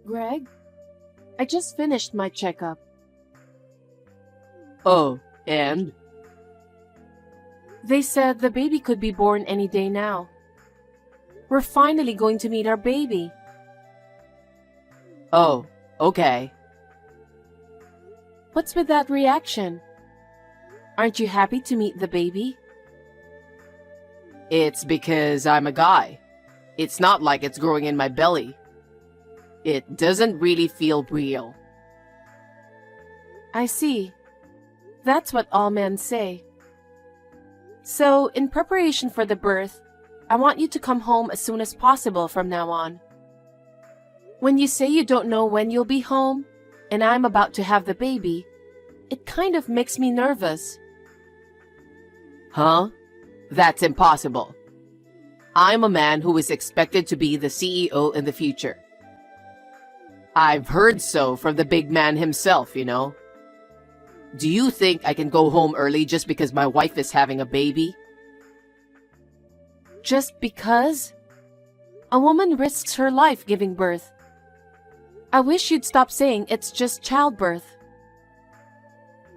Greg, I just finished my checkup. Oh, and? They said the baby could be born any day now. We're finally going to meet our baby. Oh, okay. What's with that reaction? Aren't you happy to meet the baby? It's because I'm a guy. It's not like it's growing in my belly. It doesn't really feel real. I see. That's what all men say. So, in preparation for the birth, I want you to come home as soon as possible from now on. When you say you don't know when you'll be home, and I'm about to have the baby, it kind of makes me nervous. Huh? That's impossible. I'm a man who is expected to be the CEO in the future. I've heard so from the big man himself, you know. Do you think I can go home early just because my wife is having a baby? Just because? A woman risks her life giving birth. I wish you'd stop saying it's just childbirth.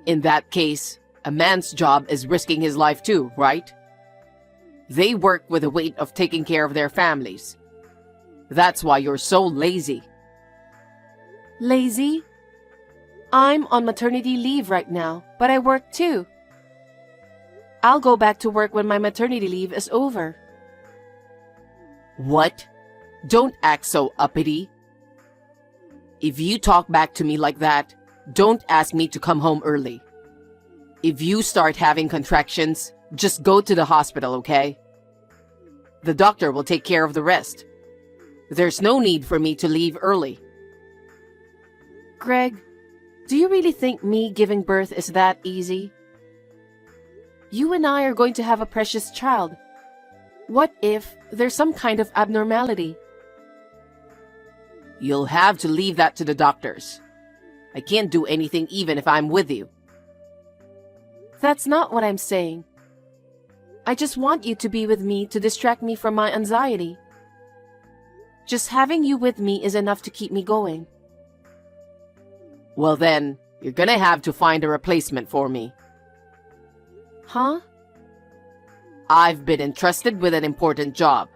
In that case, a man's job is risking his life too, right? They work with the weight of taking care of their families. That's why you're so lazy. Lazy? I'm on maternity leave right now, but I work too. I'll go back to work when my maternity leave is over. What? Don't act so uppity. If you talk back to me like that, don't ask me to come home early. If you start having contractions, just go to the hospital, okay? The doctor will take care of the rest. There's no need for me to leave early. Greg, do you really think me giving birth is that easy? You and I are going to have a precious child. What if there's some kind of abnormality? You'll have to leave that to the doctors. I can't do anything even if I'm with you. That's not what I'm saying. I just want you to be with me to distract me from my anxiety. Just having you with me is enough to keep me going. Well then, you're gonna have to find a replacement for me. Huh? I've been entrusted with an important job.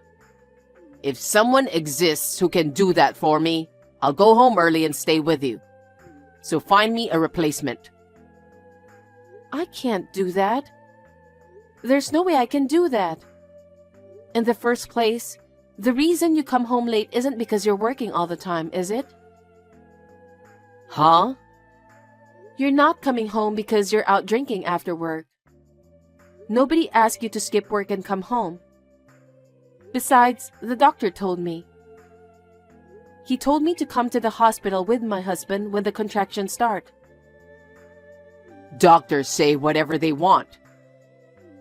If someone exists who can do that for me, I'll go home early and stay with you. So find me a replacement. I can't do that. There's no way I can do that. In the first place, the reason you come home late isn't because you're working all the time, is it? Huh? You're not coming home because you're out drinking after work. Nobody asked you to skip work and come home. Besides, the doctor told me. He told me to come to the hospital with my husband when the contractions start. Doctors say whatever they want.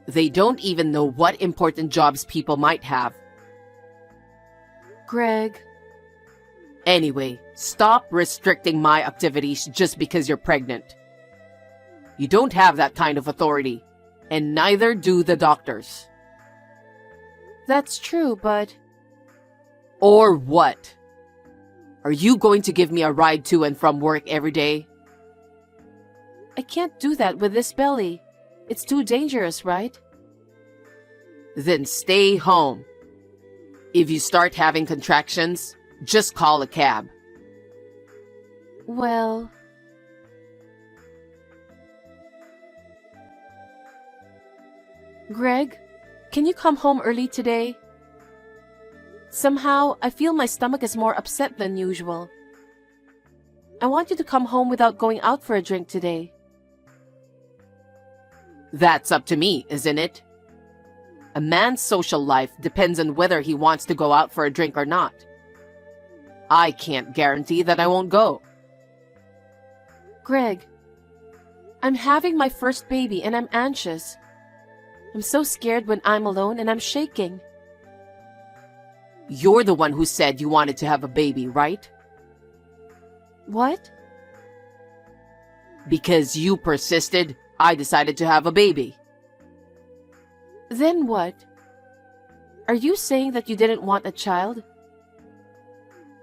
They don't even know what important jobs people might have. Greg. Anyway, stop restricting my activities just because you're pregnant. You don't have that kind of authority, and neither do the doctors. That's true, but... Or what? Are you going to give me a ride to and from work every day? I can't do that with this belly. It's too dangerous, right? Then stay home. If you start having contractions, just call a cab. Well... Greg, can you come home early today? Somehow, I feel my stomach is more upset than usual. I want you to come home without going out for a drink today. That's up to me, isn't it? A man's social life depends on whether he wants to go out for a drink or not. I can't guarantee that I won't go. Greg, I'm having my first baby and I'm anxious. I'm so scared when I'm alone and I'm shaking. You're the one who said you wanted to have a baby, right? What? Because you persisted, I decided to have a baby. Then what? Are you saying that you didn't want a child?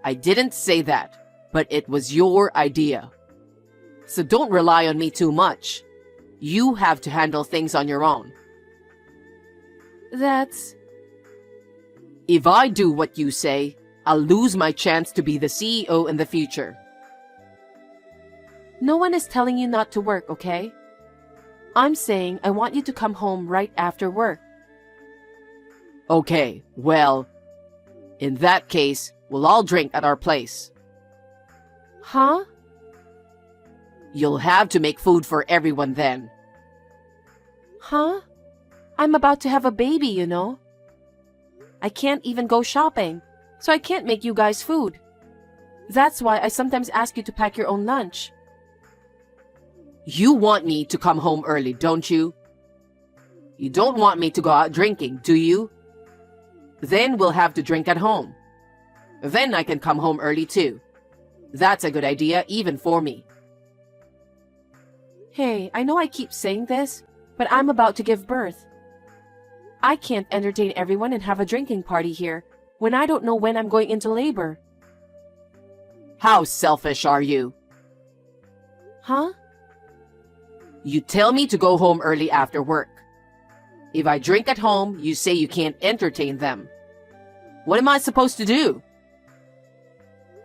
I didn't say that. but it was your idea. So don't rely on me too much. You have to handle things on your own. That's... If I do what you say, I'll lose my chance to be the CEO in the future. No one is telling you not to work, okay? I'm saying I want you to come home right after work. Okay, well, in that case, we'll all drink at our place. Huh? You'll have to make food for everyone then. Huh? I'm about to have a baby, you know. I can't even go shopping, so I can't make you guys food. That's why I sometimes ask you to pack your own lunch. You want me to come home early, don't you? You don't want me to go out drinking, do you? Then we'll have to drink at home. Then I can come home early too. That's a good idea, even for me. Hey, I know I keep saying this, but I'm about to give birth. I can't entertain everyone and have a drinking party here when I don't know when I'm going into labor. How selfish are you? Huh? You tell me to go home early after work. If I drink at home, you say you can't entertain them. What am I supposed to do?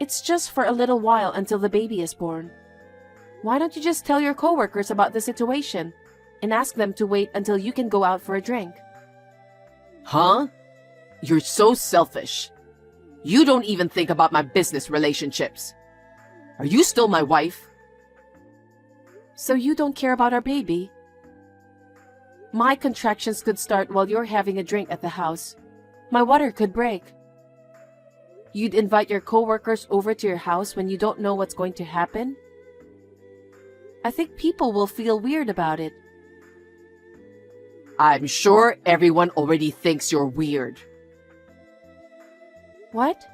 It's just for a little while until the baby is born. Why don't you just tell your coworkers about the situation and ask them to wait until you can go out for a drink? Huh? You're so selfish. You don't even think about my business relationships. Are you still my wife? So you don't care about our baby? My contractions could start while you're having a drink at the house. My water could break. You'd invite your coworkers over to your house when you don't know what's going to happen? I think people will feel weird about it. I'm sure everyone already thinks you're weird. What?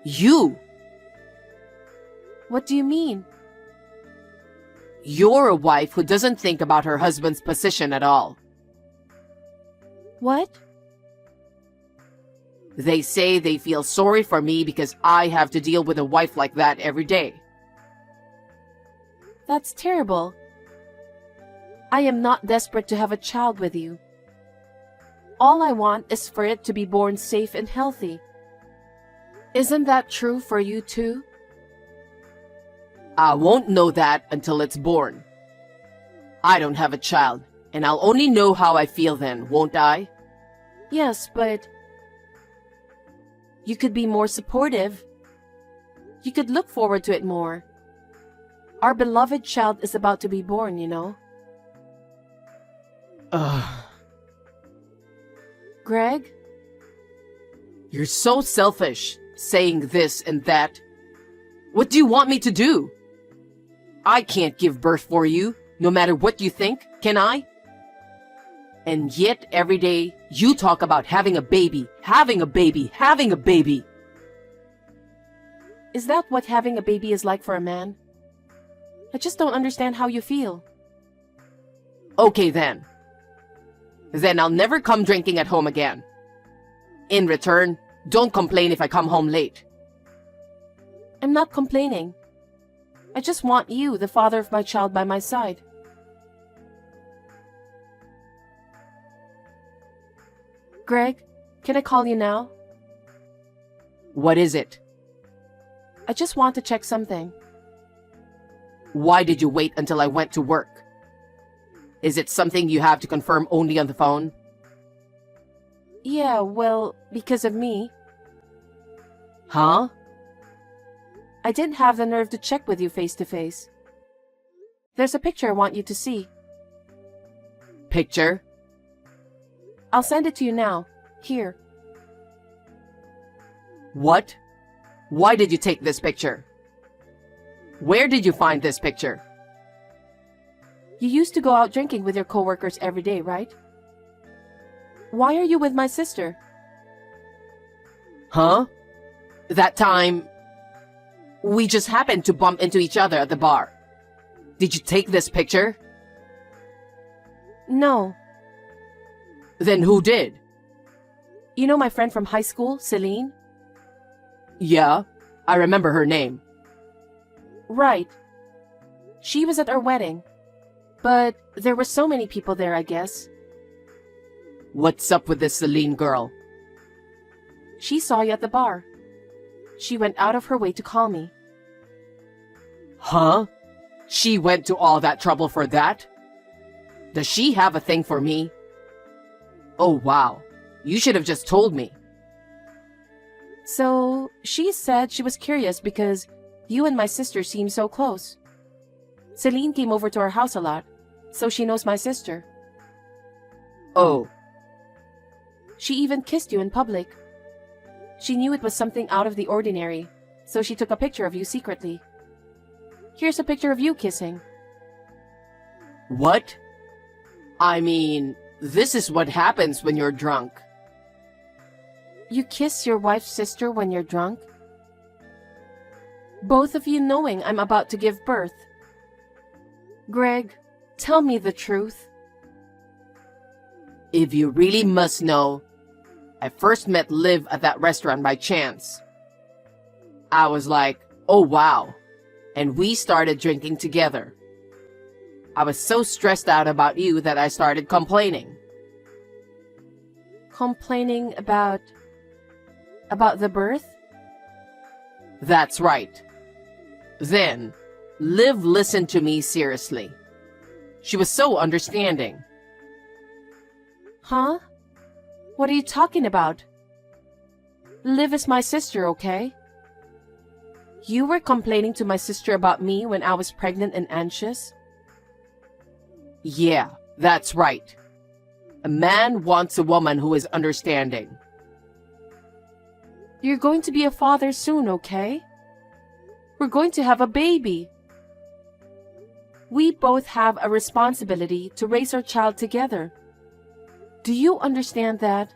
You! What do you mean? You're a wife who doesn't think about her husband's position at all. What? They say they feel sorry for me because I have to deal with a wife like that every day. That's terrible. I am not desperate to have a child with you. All I want is for it to be born safe and healthy. Isn't that true for you too? I won't know that until it's born. I don't have a child, and I'll only know how I feel then, won't I? Yes, but you could be more supportive. You could look forward to it more. Our beloved child is about to be born, you know. Ugh. Greg? You're so selfish, saying this and that. What do you want me to do? I can't give birth for you, no matter what you think, can I? And yet, every day, you talk about having a baby, having a baby, having a baby. Is that what having a baby is like for a man? I just don't understand how you feel. Okay then. Then I'll never come drinking at home again. In return, don't complain if I come home late. I'm not complaining. I just want you, the father of my child, by my side. Greg, can I call you now? What is it? I just want to check something. Why did you wait until I went to work? Is it something you have to confirm only on the phone? Yeah, well, because of me. Huh? I didn't have the nerve to check with you face to face. There's a picture I want you to see. Picture? I'll send it to you now. Here. What? Why did you take this picture? Where did you find this picture? You used to go out drinking with your coworkers every day, right? Why are you with my sister? Huh? That time, we just happened to bump into each other at the bar. Did you take this picture? No. Then who did? You know my friend from high school, Celine? Yeah. I remember her name. Right. She was at our wedding. But there were so many people there, I guess. What's up with this Celine girl? She saw you at the bar. She went out of her way to call me. Huh? She went to all that trouble for that? Does she have a thing for me? Oh wow, you should have just told me. So, she said she was curious because you and my sister seem so close. Celine came over to our house a lot, so she knows my sister. Oh. She even kissed you in public. She knew it was something out of the ordinary, so she took a picture of you secretly. Here's a picture of you kissing. What? I mean, this is what happens when you're drunk. You kiss your wife's sister when you're drunk? Both of you knowing I'm about to give birth. Greg, tell me the truth. If you really must know, I first met Liv at that restaurant by chance. I was like, oh wow, and we started drinking together. I was so stressed out about you that I started complaining. Complaining about the birth? That's right. Then, Liv listened to me seriously. She was so understanding. Huh? What are you talking about? Liv is my sister, okay? You were complaining to my sister about me when I was pregnant and anxious? Yeah, that's right. A man wants a woman who is understanding. You're going to be a father soon, okay? We're going to have a baby. We both have a responsibility to raise our child together. Do you understand that?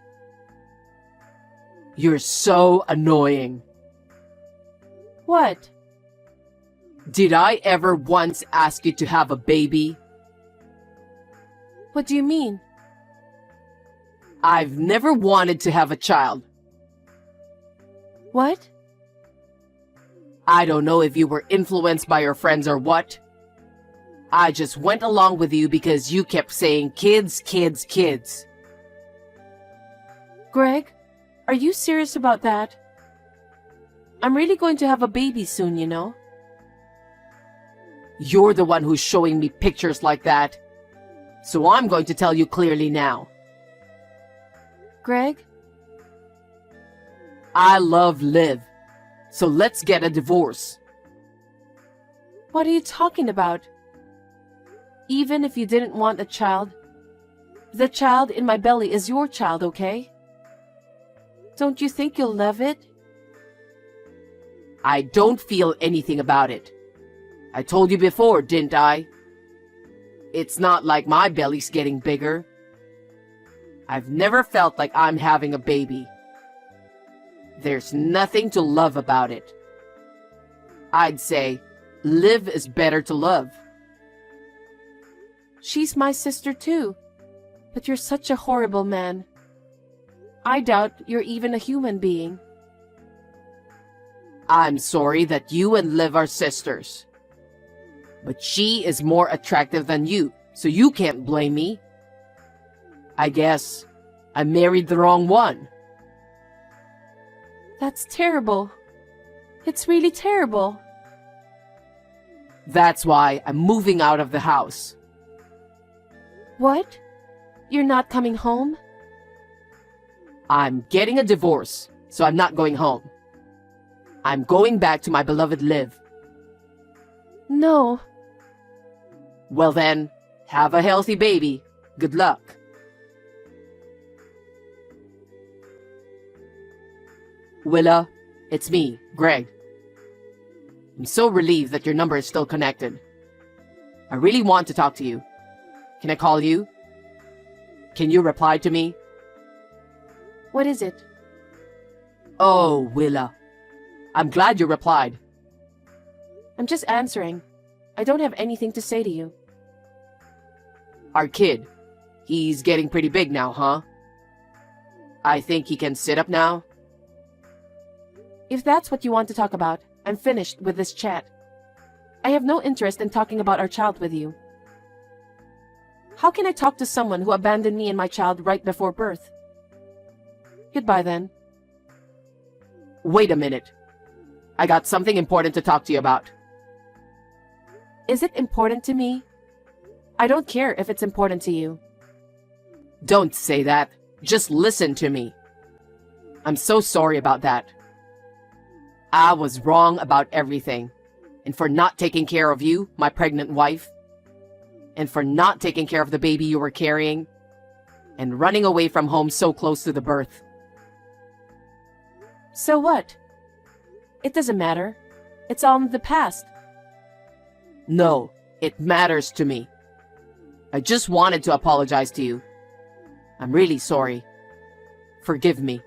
You're so annoying. What? Did I ever once ask you to have a baby? What do you mean? I've never wanted to have a child. What? I don't know if you were influenced by your friends or what. I just went along with you because you kept saying kids, kids, kids. Greg, are you serious about that? I'm really going to have a baby soon, you know. You're the one who's showing me pictures like that. So I'm going to tell you clearly now. Greg? I love Liv. So let's get a divorce. What are you talking about? Even if you didn't want a child, the child in my belly is your child, okay? Don't you think you'll love it? I don't feel anything about it. I told you before, didn't I? It's not like my belly's getting bigger. I've never felt like I'm having a baby. There's nothing to love about it. I'd say, Liv is better to love. She's my sister too, but you're such a horrible man. I doubt you're even a human being. I'm sorry that you and Liv are sisters. But she is more attractive than you, so you can't blame me. I guess I married the wrong one. That's terrible. It's really terrible. That's why I'm moving out of the house. What? You're not coming home? I'm getting a divorce, so I'm not going home. I'm going back to my beloved Liv. No. Well then, have a healthy baby. Good luck. Willa, it's me, Greg. I'm so relieved that your number is still connected. I really want to talk to you. Can I call you? Can you reply to me? What is it? Oh, Willa. I'm glad you replied. I'm just answering. I don't have anything to say to you. Our kid. He's getting pretty big now, huh? I think he can sit up now. If that's what you want to talk about, I'm finished with this chat. I have no interest in talking about our child with you. How can I talk to someone who abandoned me and my child right before birth? Goodbye then. Wait a minute. I got something important to talk to you about. Is it important to me? I don't care if it's important to you. Don't say that. Just listen to me. I'm so sorry about that. I was wrong about everything. And for not taking care of you, my pregnant wife. And for not taking care of the baby you were carrying. And running away from home so close to the birth. So what? It doesn't matter. It's all in the past. No, it matters to me. I just wanted to apologize to you. I'm really sorry. Forgive me.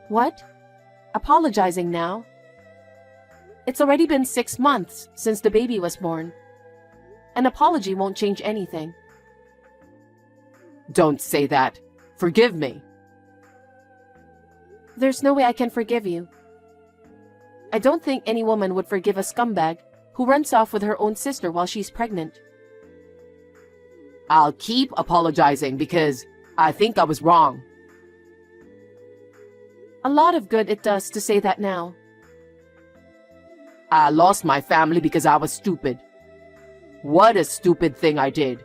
What? Apologizing now? It's already been 6 months since the baby was born. An apology won't change anything. Don't say that. Forgive me. There's no way I can forgive you. I don't think any woman would forgive a scumbag who runs off with her own sister while she's pregnant. I'll keep apologizing because I think I was wrong. A lot of good it does to say that now. I lost my family because I was stupid. What a stupid thing I did.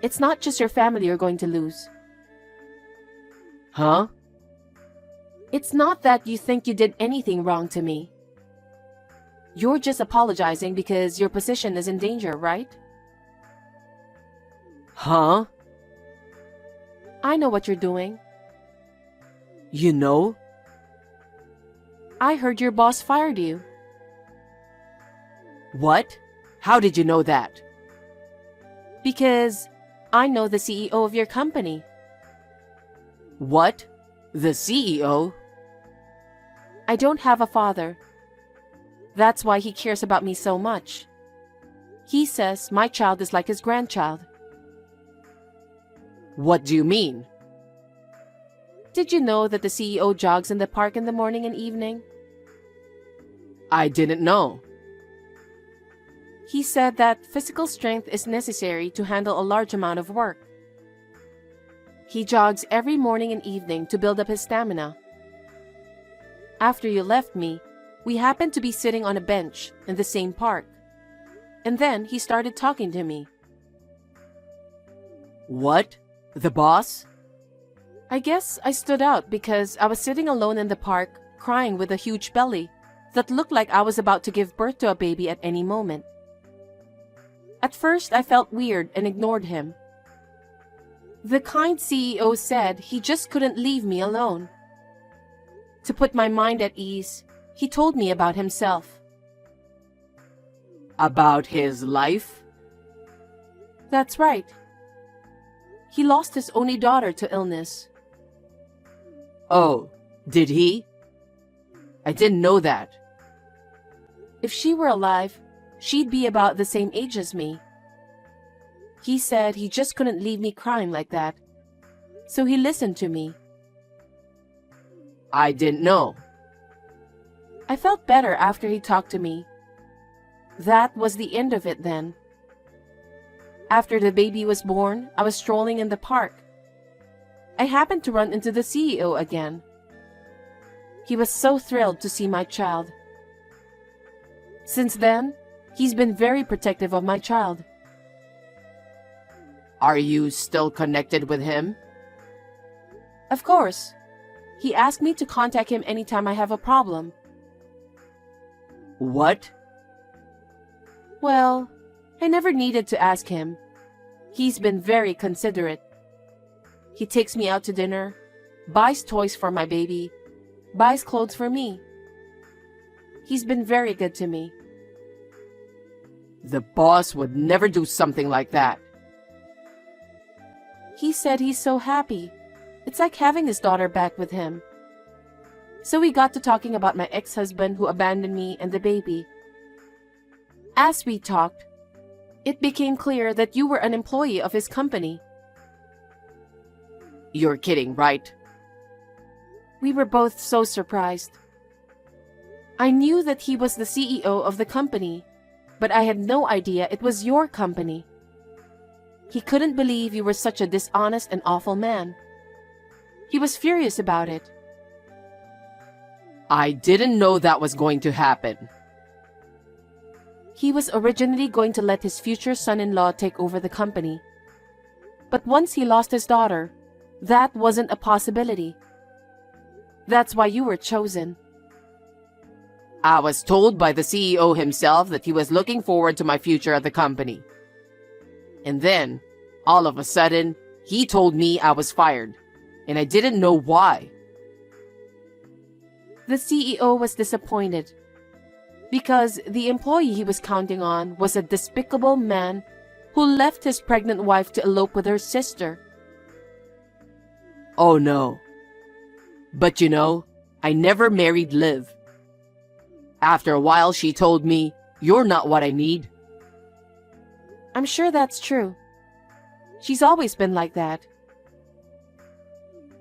It's not just your family you're going to lose. Huh? It's not that you think you did anything wrong to me. You're just apologizing because your position is in danger, right? Huh? I know what you're doing. You know? I heard your boss fired you. What? How did you know that? Because I know the CEO of your company. What? The CEO? I don't have a father. That's why he cares about me so much. He says my child is like his grandchild. What do you mean? Did you know that the CEO jogs in the park in the morning and evening? I didn't know. He said that physical strength is necessary to handle a large amount of work. He jogs every morning and evening to build up his stamina. After you left me, we happened to be sitting on a bench in the same park. And then he started talking to me. What? The boss? I guess I stood out because I was sitting alone in the park, crying with a huge belly that looked like I was about to give birth to a baby at any moment. At first, I felt weird and ignored him. The kind CEO said he just couldn't leave me alone. To put my mind at ease, he told me about himself. About his life? That's right. He lost his only daughter to illness. Oh, did he? I didn't know that. If she were alive, she'd be about the same age as me. He said he just couldn't leave me crying like that. So he listened to me. I didn't know. I felt better after he talked to me. That was the end of it then. After the baby was born, I was strolling in the park. I happened to run into the CEO again. He was so thrilled to see my child. Since then, he's been very protective of my child. Are you still connected with him? Of course. He asked me to contact him anytime I have a problem. What? Well, I never needed to ask him. He's been very considerate. He takes me out to dinner, buys toys for my baby, buys clothes for me. He's been very good to me. The boss would never do something like that. He said he's so happy. It's like having his daughter back with him. So we got to talking about my ex-husband who abandoned me and the baby. As we talked, it became clear that you were an employee of his company. You're kidding, right? We were both so surprised. I knew that he was the CEO of the company, but I had no idea it was your company. He couldn't believe you were such a dishonest and awful man. He was furious about it. I didn't know that was going to happen. He was originally going to let his future son-in-law take over the company. But once he lost his daughter, that wasn't a possibility. That's why you were chosen. I was told by the CEO himself that he was looking forward to my future at the company. And then, all of a sudden, he told me I was fired, and I didn't know why. The CEO was disappointed because the employee he was counting on was a despicable man who left his pregnant wife to elope with her sister. Oh no. But you know, I never married Liv. After a while, she told me, "You're not what I need." I'm sure that's true. She's always been like that.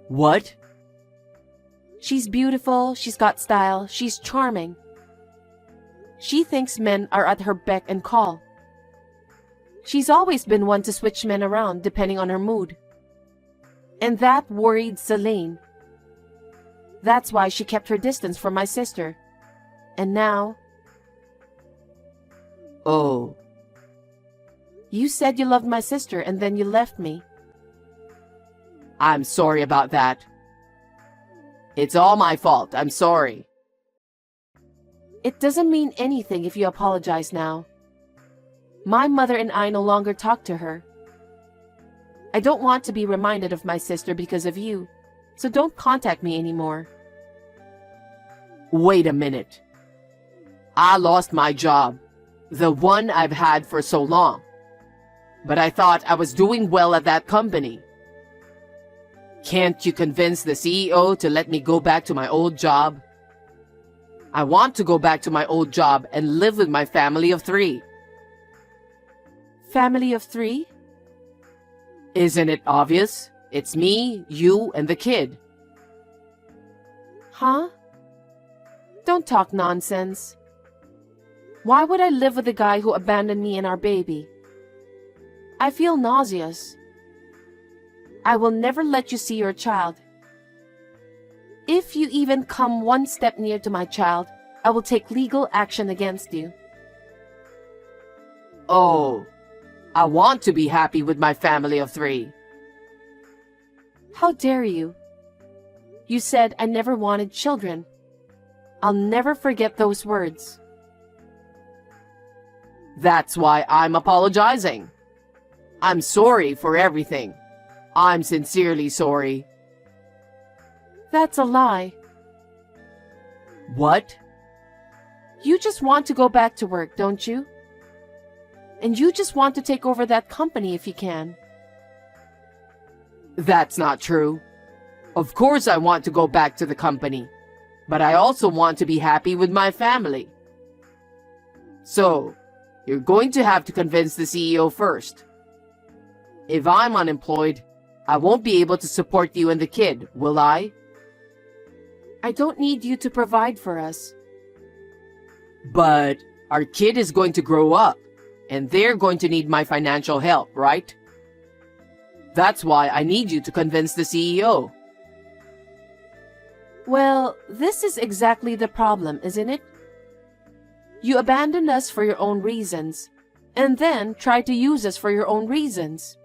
What? She's beautiful, she's got style, she's charming. She thinks men are at her beck and call. She's always been one to switch men around depending on her mood. And that worried Selene. That's why she kept her distance from my sister. And now... Oh. You said you loved my sister and then you left me. I'm sorry about that. It's all my fault. I'm sorry. It doesn't mean anything if you apologize now. My mother and I no longer talk to her. I don't want to be reminded of my sister because of you, so don't contact me anymore. Wait a minute. I lost my job, the one I've had for so long. But I thought I was doing well at that company. Can't you convince the CEO to let me go back to my old job? I want to go back to my old job and live with my family of 3. Family of 3? Isn't it obvious? It's me, you, and the kid. Huh? Don't talk nonsense. Why would I live with a guy who abandoned me and our baby? I feel nauseous. I will never let you see your child. If you even come one step near to my child, I will take legal action against you. Oh, I want to be happy with my family of 3. How dare you? You said I never wanted children. I'll never forget those words. That's why I'm apologizing. I'm sorry for everything. I'm sincerely sorry. That's a lie. What? You just want to go back to work, don't you? And you just want to take over that company if you can. That's not true. Of course I want to go back to the company, but I also want to be happy with my family. So, you're going to have to convince the CEO first. If I'm unemployed, I won't be able to support you and the kid, will I? I don't need you to provide for us. But our kid is going to grow up, and they're going to need my financial help, right? That's why I need you to convince the CEO. Well, this is exactly the problem, isn't it? You abandoned us for your own reasons, and then tried to use us for your own reasons.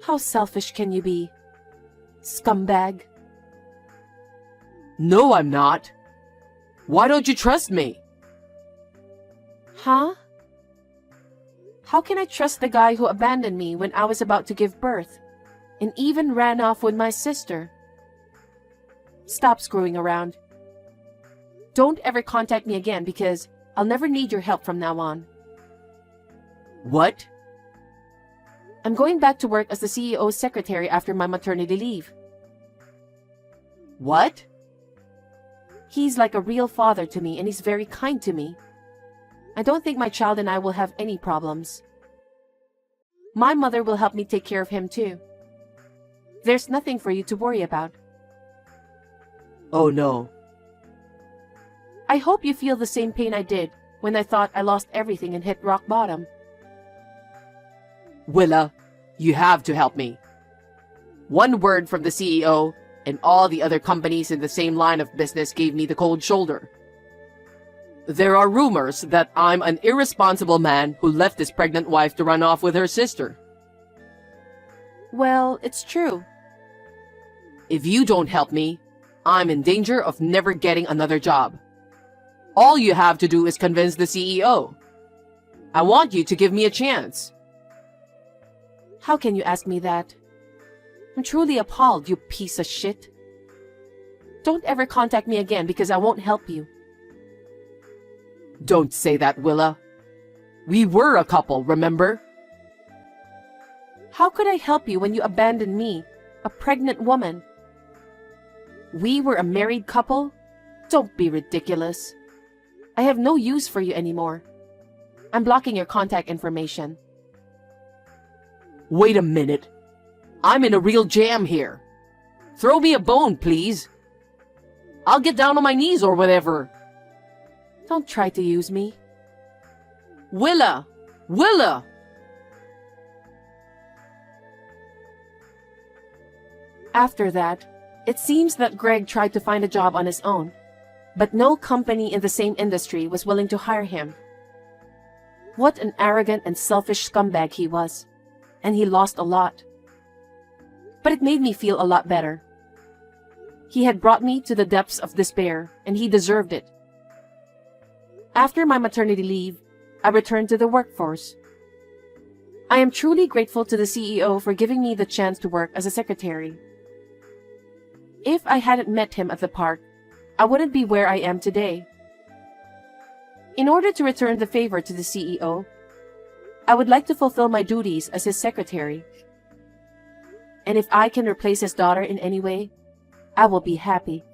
How selfish can you be? Scumbag. No, I'm not. Why don't you trust me? Huh? How can I trust the guy who abandoned me when I was about to give birth, and even ran off with my sister? Stop screwing around. Don't ever contact me again because I'll never need your help from now on. What? I'm going back to work as the CEO's secretary after my maternity leave. What? He's like a real father to me and he's very kind to me. I don't think my child and I will have any problems. My mother will help me take care of him too. There's nothing for you to worry about. Oh no. I hope you feel the same pain I did when I thought I lost everything and hit rock bottom. Willa, you have to help me. One word from the CEO and all the other companies in the same line of business gave me the cold shoulder. There are rumors that I'm an irresponsible man who left his pregnant wife to run off with her sister. Well, it's true. If you don't help me, I'm in danger of never getting another job. All you have to do is convince the CEO. I want you to give me a chance. How can you ask me that? I'm truly appalled, you piece of shit. Don't ever contact me again because I won't help you. Don't say that, Willa. We were a couple, remember? How could I help you when you abandoned me, a pregnant woman? We were a married couple? Don't be ridiculous. I have no use for you anymore. I'm blocking your contact information. Wait a minute. I'm in a real jam here. Throw me a bone, please. I'll get down on my knees or whatever. Don't try to use me. Willa! Willa! After that, it seems that Greg tried to find a job on his own, but no company in the same industry was willing to hire him. What an arrogant and selfish scumbag he was, and he lost a lot. But it made me feel a lot better. He had brought me to the depths of despair, and he deserved it. After my maternity leave, I returned to the workforce. I am truly grateful to the CEO for giving me the chance to work as a secretary. If I hadn't met him at the park, I wouldn't be where I am today. In order to return the favor to the CEO, I would like to fulfill my duties as his secretary. And if I can replace his daughter in any way, I will be happy.